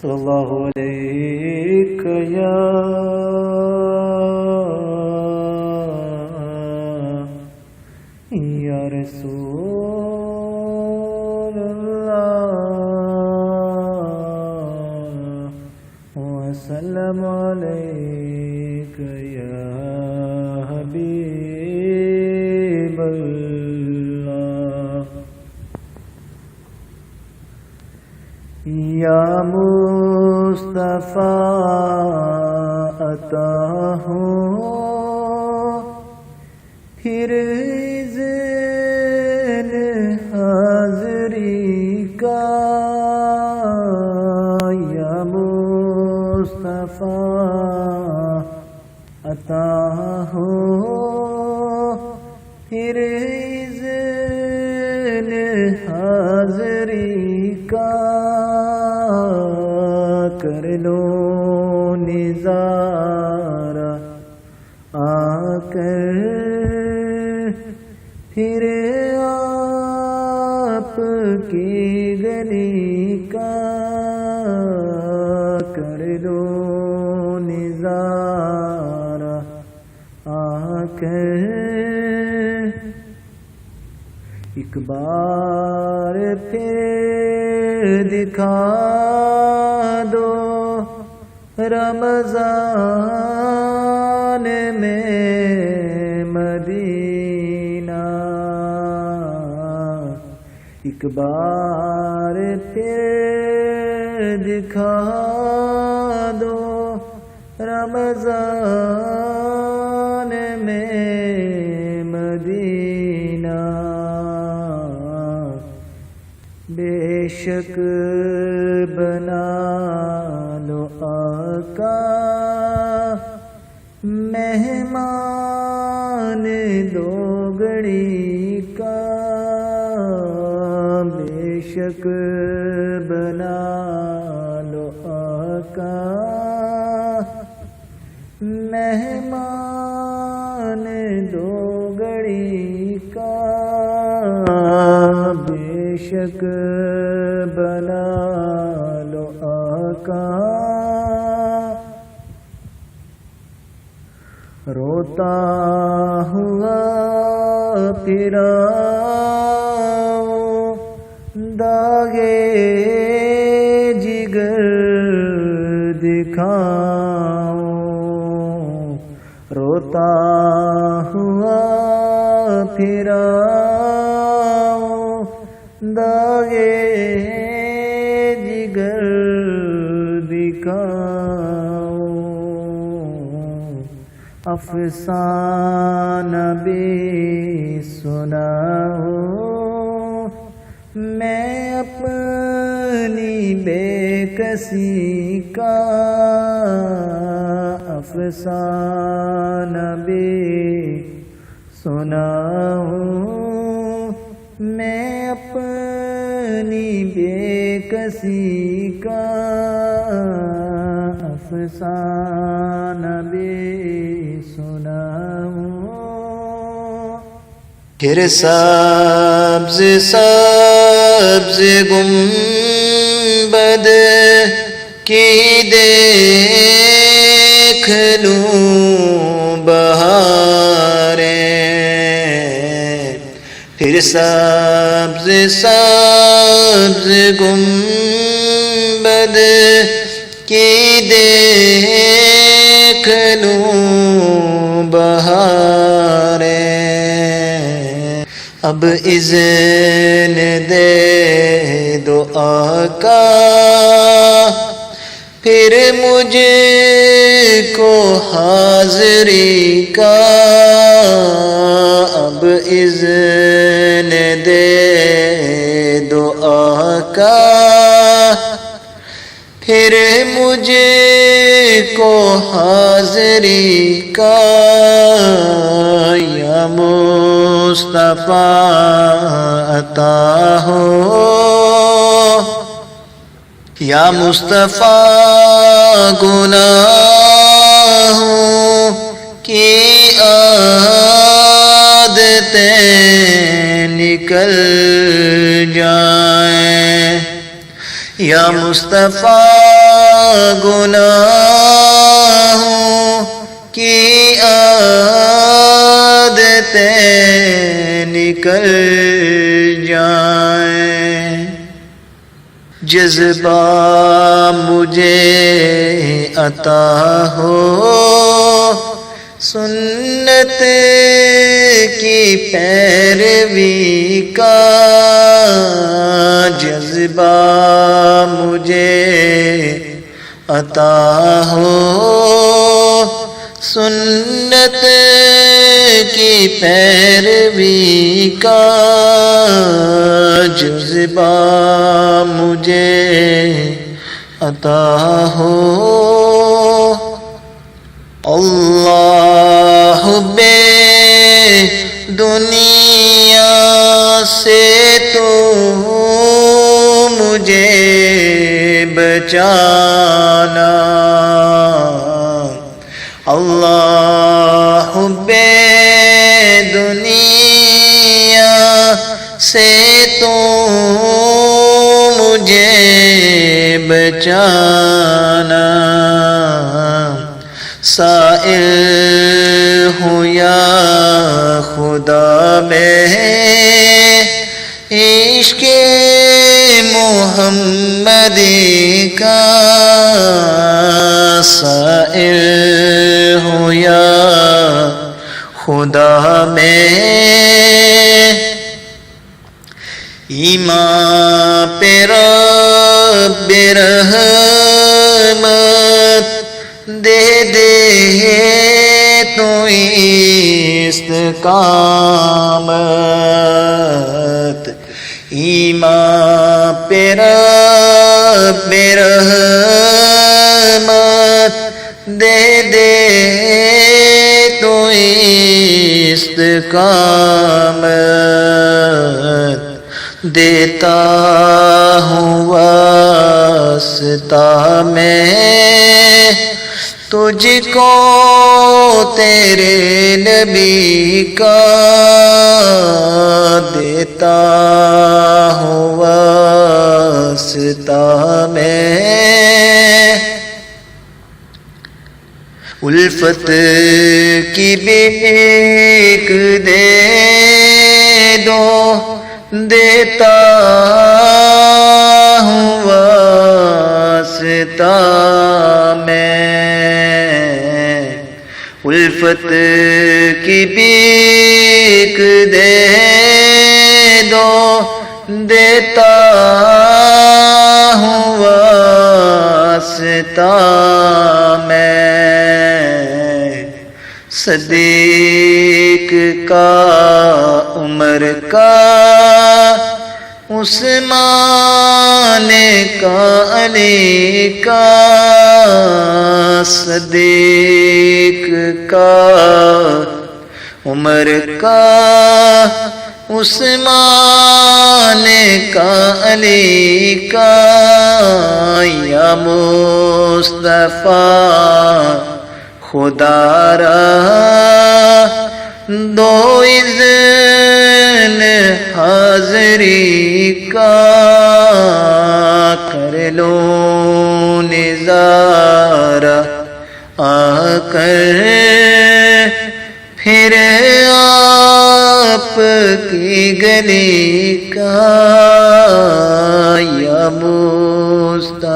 صلی اللہ علیہ یا رسول اللہ وسلم علیک یا حبیب اللہ یا مصطفیٰ عطا ہو پھر اذن حاضری کا یا مصطفیٰ عطا ہو پھر اذن حاضری کا کر لو نظارہ آ کر پھر آپ کی گلی کا کر لو نظارہ آ کر ایک بار پھر دکھا دو رمضان میں مدینہ ایک بار پھر دکھا دو رمضان میں مدینہ بے شک بنا لو آقا مہمان دو گھڑی کا بے شک بنا لو آقا مہمان دو گھڑی کا بے شک بنا لو آقا روتا ہوا پھرا داغے جگر دکھاؤں روتا ہوا پھرا داغے جگر دکھاؤں افسانہ بھی سناؤں میں اپنی بے کسی کا افسانہ بھی سناؤں میں اپنی بے کسی کا افسانہ بھی سناؤں پھر سبز سبز گنبد کی دیکھ لوں بہاریں پھر سبز سبز گنبد کی دیکھ لوں بہاریں اب اذن دے دو آقا پھر مجھے کو حاضری کا اب اذن دے دو آقا پھر مجھے کو حاضری کا یا مصطفیٰ عطا ہو یا مصطفیٰ گناہوں کی عادتیں نکل جائیں یا مصطفیٰ گناہوں کی عادتیں نکل جائیں، جذبہ مجھے عطا ہو سنت کی پیروی کا، جذبہ مجھے عطا ہو سنت کی پیروی کا، جذبہ مجھے عطا ہو۔ اللہ بے دنیا سے تو مجھے بچانا، اللہ بے دنیا سے تو مجھے بچانا، سائل ہوں یا خدا میں عشق محمد کا، سائل ہوں یا خدا میں ایمان پہ رب رحمت دے دے تو استقامت، ایمان پہ رب رحمت دے دے تو استقامت، دیتا ہوں واسطہ میں تجھ کو تیرے نبی کا، دیتا ہوں واسطہ میں الفت کی بھیک دے دو، دیتا ہوں واسطہ میں، الفت کی بھیک دے دو، دیتا ہوں واسطہ میں، صدیق کا عمر کا عثمان کا علی کا، صدیق کا عمر کا عثمان کا علی کا، یا مصطفیٰ خدا را دو اذن حاضری کا، کر لو نظارہ آ کر پھر آپ کی گلی کا، یا مصطفیٰ